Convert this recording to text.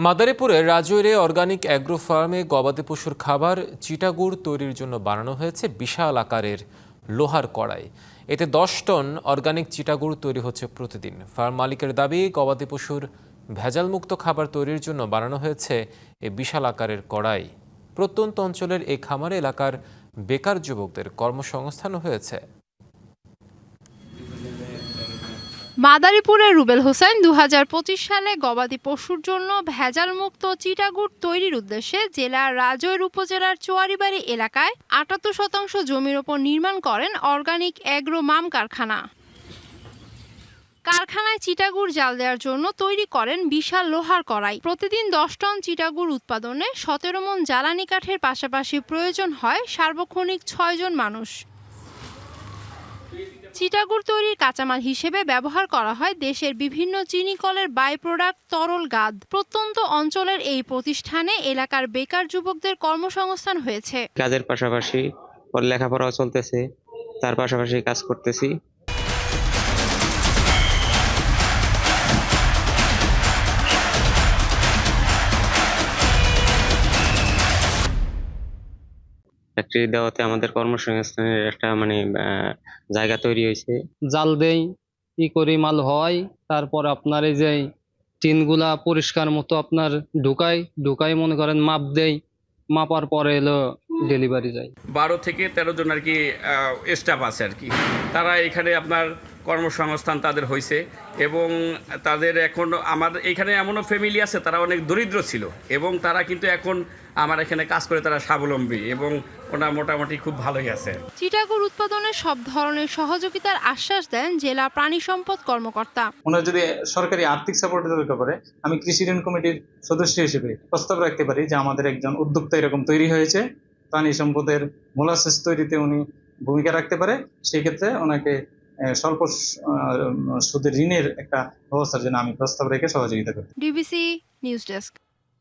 মাদারীপুরের রাজৈরে organic agro ফার্মে গবাদি পশুর খাবার চিটাগুড় তৈরির জন্য বানানো হয়েছে বিশাল আকারের লোহার কড়াই। এতে 10 টন অর্গানিক চিটাগুড় তৈরি হচ্ছে প্রতিদিন। ফার্ম মালিকের দাবি, গবাদি পশুর ভেজালমুক্ত খাবার তৈরির জন্য বানানো হয়েছে এই বিশাল আকারের কড়াই। প্রত্যন্ত অঞ্চলের এই খামারে এলাকার বেকার যুবকদের কর্মসংস্থানও হয়েছে। মাদারীপুরের রুবেল হোসেন 2025 সালে গবাদি পশুর জন্য ভেজালমুক্ত চিটাগুড় তৈরির উদ্দেশ্যে জেলার রাজৈর উপজেলার চুয়ারিবাড়ি এলাকায় 78% জমির ওপর নির্মাণ করেন অর্গানিক অ্যাগ্রো মাম কারখানা। কারখানায় চিটাগুড় জাল দেওয়ার জন্য তৈরি করেন বিশাল লোহার কড়াই। প্রতিদিন 10 টন চিটাগুড় উৎপাদনে 17 মণ জ্বালানি কাঠের পাশাপাশি প্রয়োজন হয় সার্বক্ষণিক 6 জন মানুষ। চিটাগুড় তৈরির কাঁচামাল হিসেবে ব্যবহার করা হয় দেশের বিভিন্ন চিনি কলের বাই প্রোডাক্ট তরল গাদ। প্রত্যন্ত অঞ্চলের এই প্রতিষ্ঠানে এলাকার বেকার যুবকদের কর্মসংস্থান হয়েছে। কাজের পাশাপাশি লেখাপড়াও চলতেছে, তার পাশাপাশি কাজ করতেছি। ফ্যাক্টরি দেওয়াতে আমাদের কর্মসংস্থানের একটা জায়গা তৈরি হয়েছে। জাল দেই, ই করি, মাল হয়, তারপর আপনার এই যে টিনগুলা পরিষ্কার মতো আপনার ঢুকাই মনে করেন মাপ দেই, মাপার পরে এলো ডেলিভারি যায়। 12 থেকে 13 জন আর কি স্টাফ আছে আর কি। তারা এখানে আপনার কর্মসংস্থান তাদের হয়েছে এবং তাদের এখন আমার এখানে এমনও ফ্যামিলি আছে তারা অনেক দরিদ্র ছিল এবং তারা কিন্তু এখন আমার এখানে কাজ করে তারা স্বাবলম্বী এবং ওরা মোটামুটি খুব ভালোই আছে। চিটাগুড় উৎপাদনে সব ধরনের সহযোগিতার আশ্বাস দেন জেলা প্রাণী সম্পদ কর্মকর্তা। ওনারা যদি সরকারি আর্থিক সাপোর্ট দরকার পড়ে, আমি কৃষি ঋণ কমিটির সদস্য হিসেবে প্রস্তাব রাখতে পারি যে আমাদের একজন উদ্যোক্তা এরকম তৈরি হয়েছে, প্রাণী সম্পদের মোলাসেস তৈরিতে উনি ভূমিকা রাখতে পারে। সেই ক্ষেত্রে ওনাকে স্বল্প সুদের ঋণের একটা ব্যবস্থার জন্য আমি প্রস্তাব রেখে সহযোগিতা করি। DBC news desk.